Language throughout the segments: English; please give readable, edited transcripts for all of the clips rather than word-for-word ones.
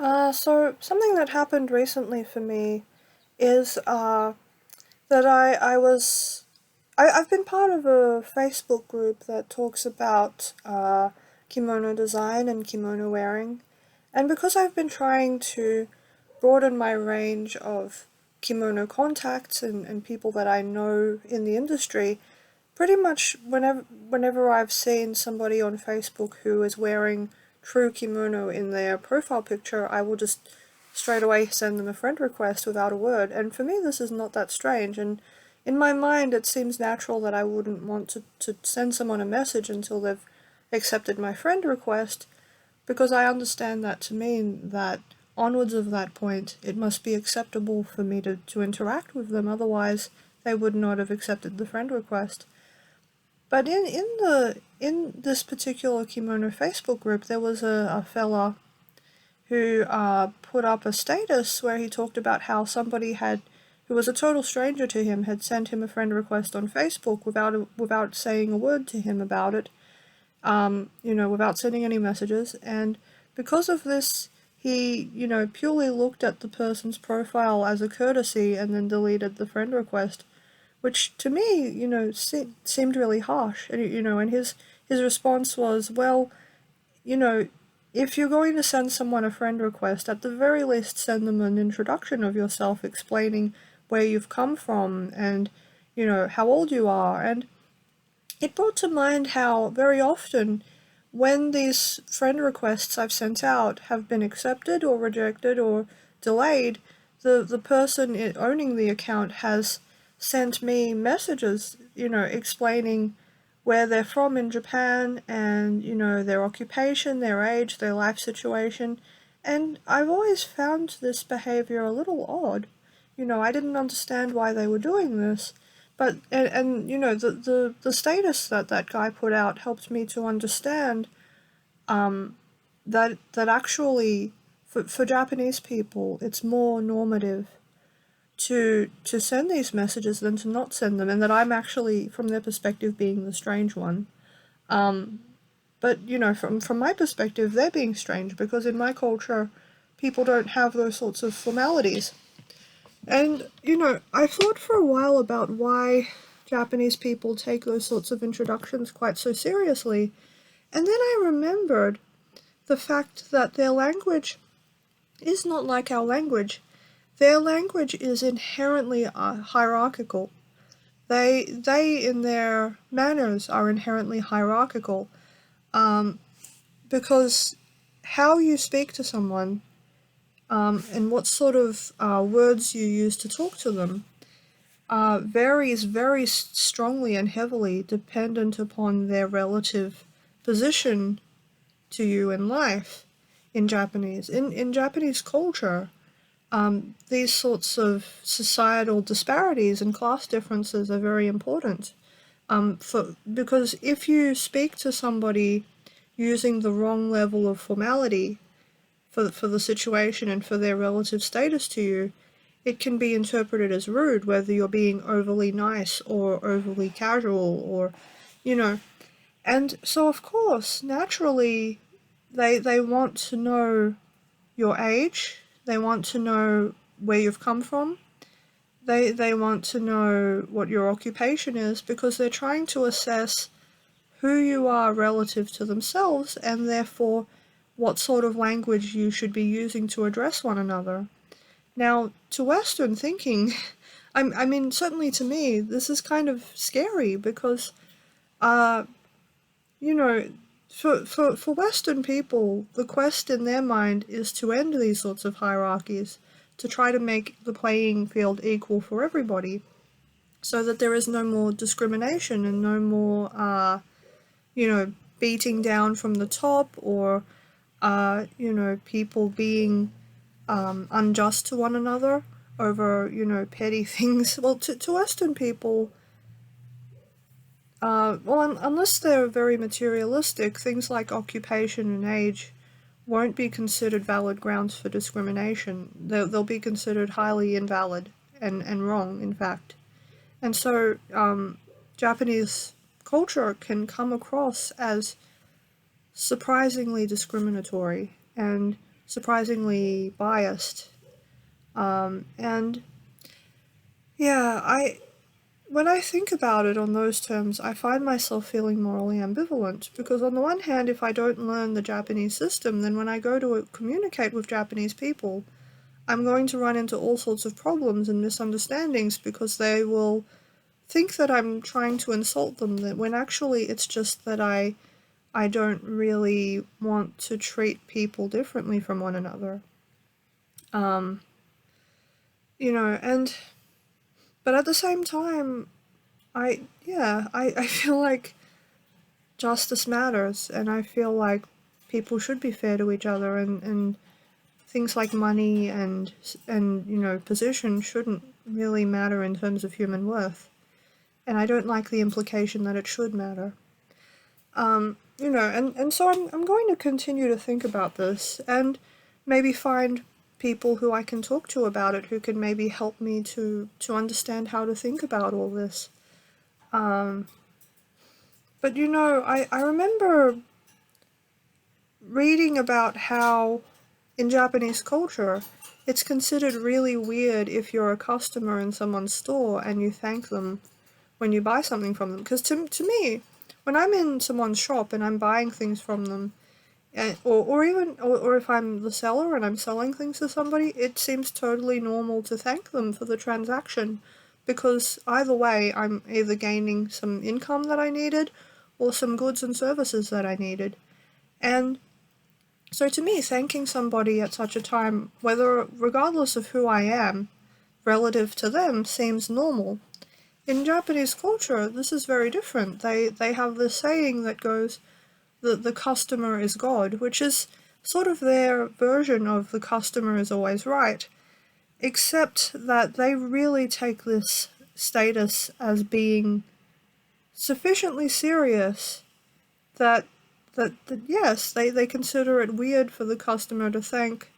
So something that happened recently for me is that I've been part of a Facebook group that talks about kimono design and kimono wearing, and because I've been trying to broaden my range of kimono contacts and people that I know in the industry, pretty much whenever I've seen somebody on Facebook who is wearing true kimono in their profile picture, I will just straight away send them a friend request without a word. And for me, this is not that strange. And in my mind, it seems natural that I wouldn't want to send someone a message until they've accepted my friend request, because I understand that to mean that onwards of that point, it must be acceptable for me to interact with them, otherwise they would not have accepted the friend request. But in this particular kimono Facebook group, there was a fella who put up a status where he talked about how somebody who was a total stranger to him, had sent him a friend request on Facebook without saying a word to him about it, without sending any messages. And because of this, he, purely looked at the person's profile as a courtesy and then deleted the friend request, which to me, seemed really harsh. And his response was, well, you know, if you're going to send someone a friend request, at the very least send them an introduction of yourself, explaining where you've come from and, how old you are. And it brought to mind how very often, when these friend requests I've sent out have been accepted or rejected or delayed, the person owning the account has sent me messages, explaining where they're from in Japan and, their occupation, their age, their life situation. And I've always found this behavior a little odd. I didn't understand why they were doing this. But the status that guy put out helped me to understand that actually for Japanese people it's more normative to send these messages than to not send them, and that I'm actually, from their perspective, being the strange one. But from my perspective, they're being strange because in my culture, people don't have those sorts of formalities. And, I thought for a while about why Japanese people take those sorts of introductions quite so seriously. And then I remembered the fact that their language is not like our language. Their language is inherently hierarchical. They in their manners are inherently hierarchical, um, because how you speak to someone, and what sort of words you use to talk to them varies very strongly and heavily dependent upon their relative position to you in life in Japanese. In Japanese culture, these sorts of societal disparities and class differences are very important. Because if you speak to somebody using the wrong level of formality for the situation and for their relative status to you, it can be interpreted as rude, whether you're being overly nice or overly casual or, you know. And so, of course, naturally, they want to know your age, they want to know where you've come from, they want to know what your occupation is, because they're trying to assess who you are relative to themselves and therefore what sort of language you should be using to address one another. Now, to Western thinking, I mean, certainly to me, this is kind of scary because, uh, you know, for Western people, the quest in their mind is to end these sorts of hierarchies, to try to make the playing field equal for everybody, so that there is no more discrimination and no more, beating down from the top or, people being unjust to one another over, petty things. Well, to Western people, unless they're very materialistic, things like occupation and age won't be considered valid grounds for discrimination. They'll be considered highly invalid and wrong, in fact. And so, Japanese culture can come across as surprisingly discriminatory and surprisingly biased. And yeah, when I think about it on those terms, I find myself feeling morally ambivalent, because on the one hand, if I don't learn the Japanese system, then when I go to communicate with Japanese people, I'm going to run into all sorts of problems and misunderstandings, because they will think that I'm trying to insult them, that when actually it's just that I don't really want to treat people differently from one another. Um, and but at the same time, I feel like justice matters, and I feel like people should be fair to each other, and things like money and position shouldn't really matter in terms of human worth. And I don't like the implication that it should matter. And so I'm going to continue to think about this, and maybe find people who I can talk to about it, who can maybe help me to understand how to think about all this. Um, but I remember reading about how in Japanese culture, it's considered really weird if you're a customer in someone's store and you thank them when you buy something from them. Because to me, when I'm in someone's shop and I'm buying things from them, or if I'm the seller and I'm selling things to somebody, it seems totally normal to thank them for the transaction, because either way, I'm either gaining some income that I needed or some goods and services that I needed. And so to me, thanking somebody at such a time, regardless of who I am, relative to them, seems normal. In Japanese culture, this is very different. They have this saying that goes, that the customer is God, which is sort of their version of the customer is always right, except that they really take this status as being sufficiently serious that yes, they consider it weird for the customer to thank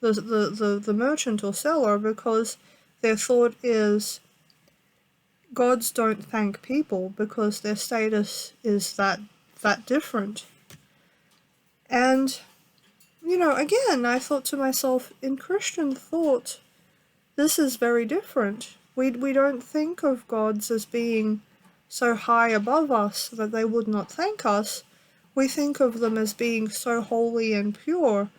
the merchant or seller, because their thought is gods don't thank people because their status is that different. And again, I thought to myself, in Christian thought, this is very different. We don't think of gods as being so high above us that they would not thank us. We think of them as being so holy and pure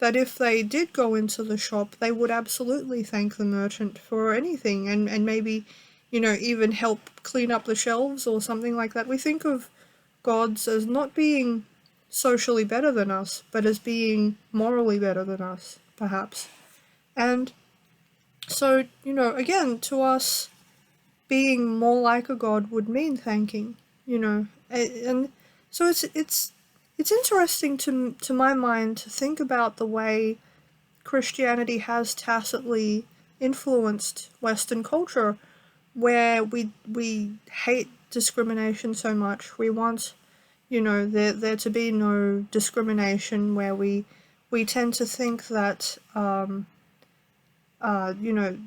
that if they did go into the shop, they would absolutely thank the merchant for anything, and maybe, even help clean up the shelves or something like that. We think of gods as not being socially better than us, but as being morally better than us, perhaps. And so, again, to us, being more like a god would mean thanking, and so it's interesting to my mind to think about the way Christianity has tacitly influenced Western culture, where we hate discrimination so much. We want, there to be no discrimination, where we tend to think that you know,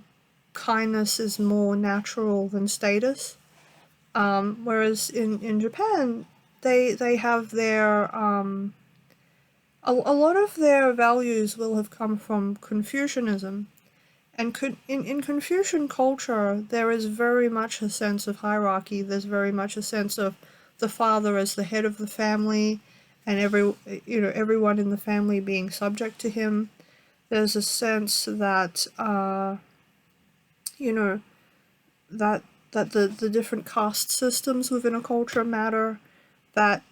kindness is more natural than status. Whereas in Japan, they have their a lot of their values will have come from Confucianism. And in Confucian culture, there is very much a sense of hierarchy. There's very much a sense of the father as the head of the family, and everyone in the family being subject to him. There's a sense that you know that the different caste systems within a culture matter. That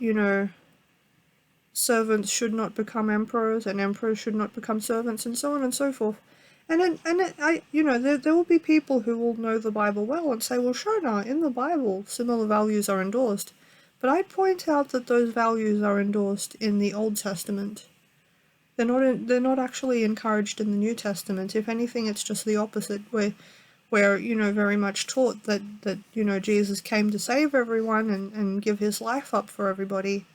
servants should not become emperors, and emperors should not become servants, and so on and so forth. There will be people who will know the Bible well and say, well, sure, now, in the Bible, similar values are endorsed. But I'd point out that those values are endorsed in the Old Testament. They're not actually encouraged in the New Testament. If anything, it's just the opposite, where very much taught that Jesus came to save everyone and give his life up for everybody.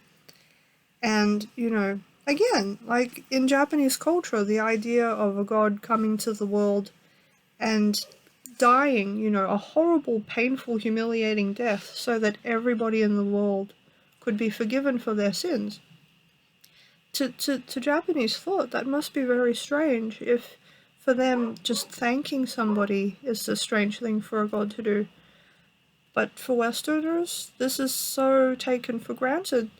And, again, like in Japanese culture, the idea of a god coming to the world and dying, a horrible, painful, humiliating death so that everybody in the world could be forgiven for their sins. to Japanese thought, that must be very strange if for them just thanking somebody is a strange thing for a god to do. But for Westerners, this is so taken for granted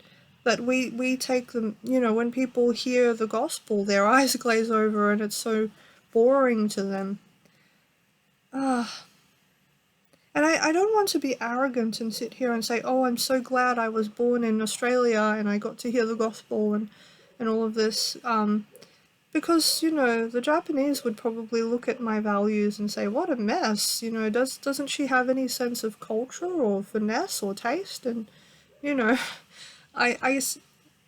that we take them, when people hear the gospel, their eyes glaze over and it's so boring to them. Ah. And I don't want to be arrogant and sit here and say, oh, I'm so glad I was born in Australia and I got to hear the gospel and all of this. Because, the Japanese would probably look at my values and say, what a mess, doesn't she have any sense of culture or finesse or taste? And, you know, I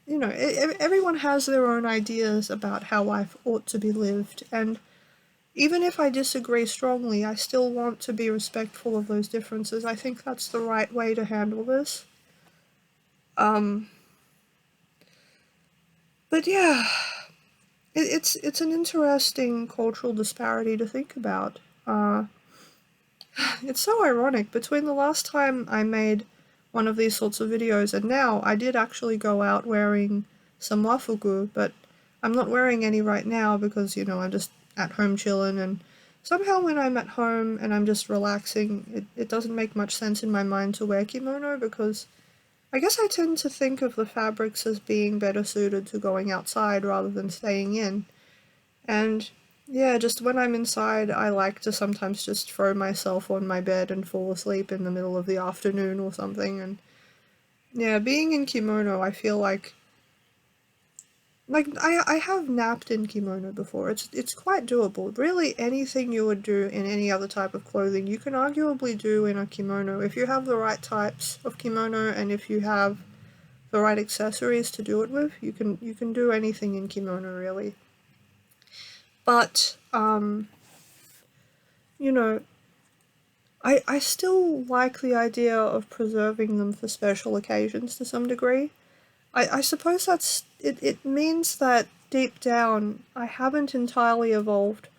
everyone has their own ideas about how life ought to be lived, and even if I disagree strongly, I still want to be respectful of those differences. I think that's the right way to handle this. But yeah, it's an interesting cultural disparity to think about. It's so ironic. Between the last time I made one of these sorts of videos and now, I did actually go out wearing some wafuku, but I'm not wearing any right now because, I'm just at home chilling, and somehow when I'm at home and I'm just relaxing, it doesn't make much sense in my mind to wear kimono because I guess I tend to think of the fabrics as being better suited to going outside rather than staying in. And yeah, just when I'm inside, I like to sometimes just throw myself on my bed and fall asleep in the middle of the afternoon or something. And yeah, being in kimono, I feel like I have napped in kimono before. It's quite doable. Really, anything you would do in any other type of clothing, you can arguably do in a kimono if you have the right types of kimono and if you have the right accessories to do it with. You can do anything in kimono really. But you know, I still like the idea of preserving them for special occasions to some degree. I suppose it means that deep down I haven't entirely evolved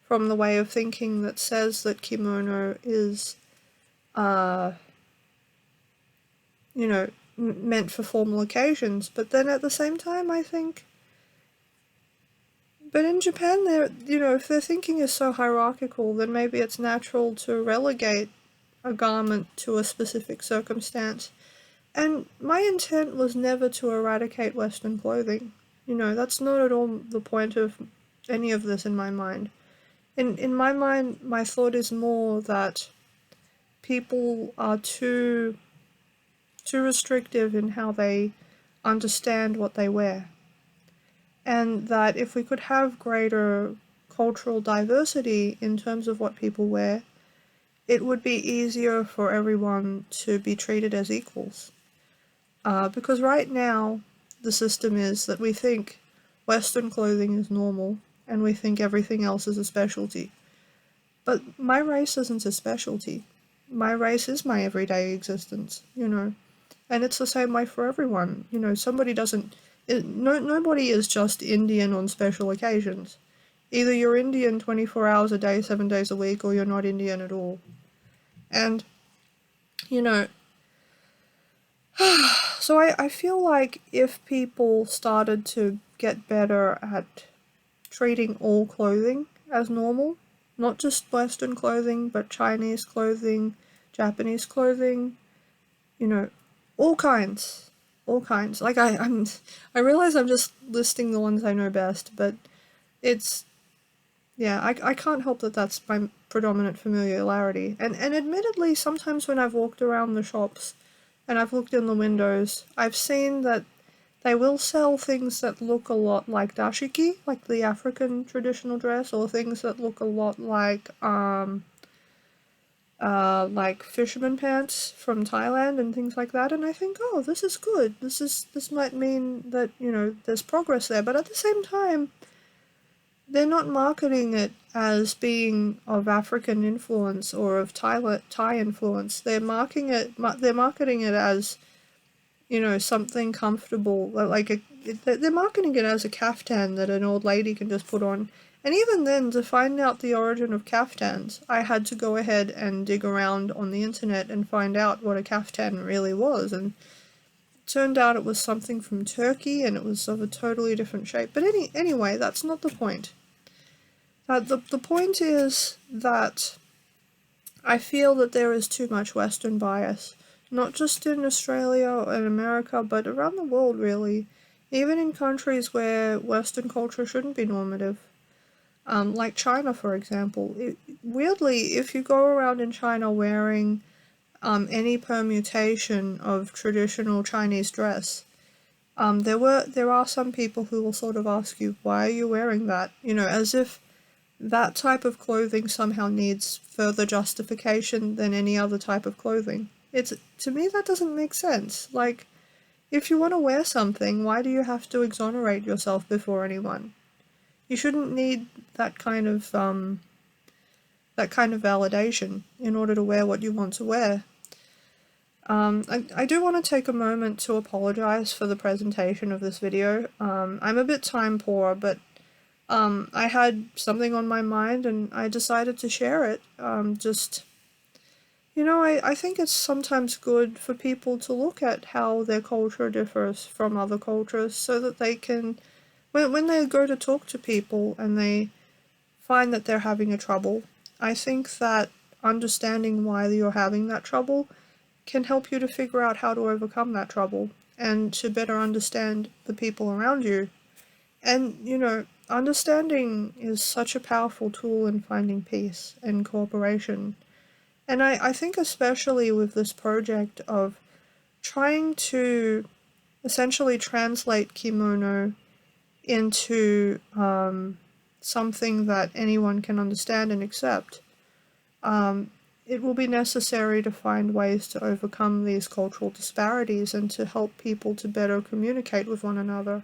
from the way of thinking that says that kimono is, meant for formal occasions. But then at the same time, I think, but in Japan, if their thinking is so hierarchical, then maybe it's natural to relegate a garment to a specific circumstance. And my intent was never to eradicate Western clothing. That's not at all the point of any of this in my mind. In my mind, my thought is more that people are too restrictive in how they understand what they wear. And that if we could have greater cultural diversity in terms of what people wear, it would be easier for everyone to be treated as equals. Because right now, the system is that we think Western clothing is normal, and we think everything else is a specialty. But my race isn't a specialty. My race is my everyday existence, and it's the same way for everyone. Nobody is just Indian on special occasions. Either you're Indian 24 hours a day, 7 days a week, or you're not Indian at all. And, so I feel like if people started to get better at treating all clothing as normal, not just Western clothing, but Chinese clothing, Japanese clothing, all kinds. All kinds. Like I realize I'm just listing the ones I know best, but it's, yeah, I can't help that that's my predominant familiarity. And admittedly, sometimes when I've walked around the shops and I've looked in the windows, I've seen that they will sell things that look a lot like dashiki, like the African traditional dress, or things that look a lot like fisherman pants from Thailand and things like that, and I think, oh, this is good. This might mean that, there's progress there, but at the same time, they're not marketing it as being of African influence or of Thai influence. They're marketing it as, something comfortable, they're marketing it as a kaftan that an old lady can just put on. And even then, to find out the origin of kaftans, I had to go ahead and dig around on the internet and find out what a kaftan really was. And Turned out it was something from Turkey, and it was of a totally different shape. But anyway, that's not the point. The point is that I feel that there is too much Western bias, not just in Australia and America, but around the world, really. Even in countries where Western culture shouldn't be normative. Like China, for example. Weirdly, if you go around in China wearing any permutation of traditional Chinese dress, there are some people who will sort of ask you, why are you wearing that? You know, as if that type of clothing somehow needs further justification than any other type of clothing. To me, that doesn't make sense. Like, if you want to wear something, why do you have to exonerate yourself before anyone? You shouldn't need that kind of validation in order to wear what you want to wear. I do want to take a moment to apologize for the presentation of this video. I'm a bit time poor, but I had something on my mind and I decided to share it. I think it's sometimes good for people to look at how their culture differs from other cultures so that they can, when they go to talk to people and they find that they're having a trouble, I think that understanding why you're having that trouble can help you to figure out how to overcome that trouble and to better understand the people around you. And, understanding is such a powerful tool in finding peace and cooperation. And I think especially with this project of trying to essentially translate kimono into something that anyone can understand and accept, it will be necessary to find ways to overcome these cultural disparities and to help people to better communicate with one another.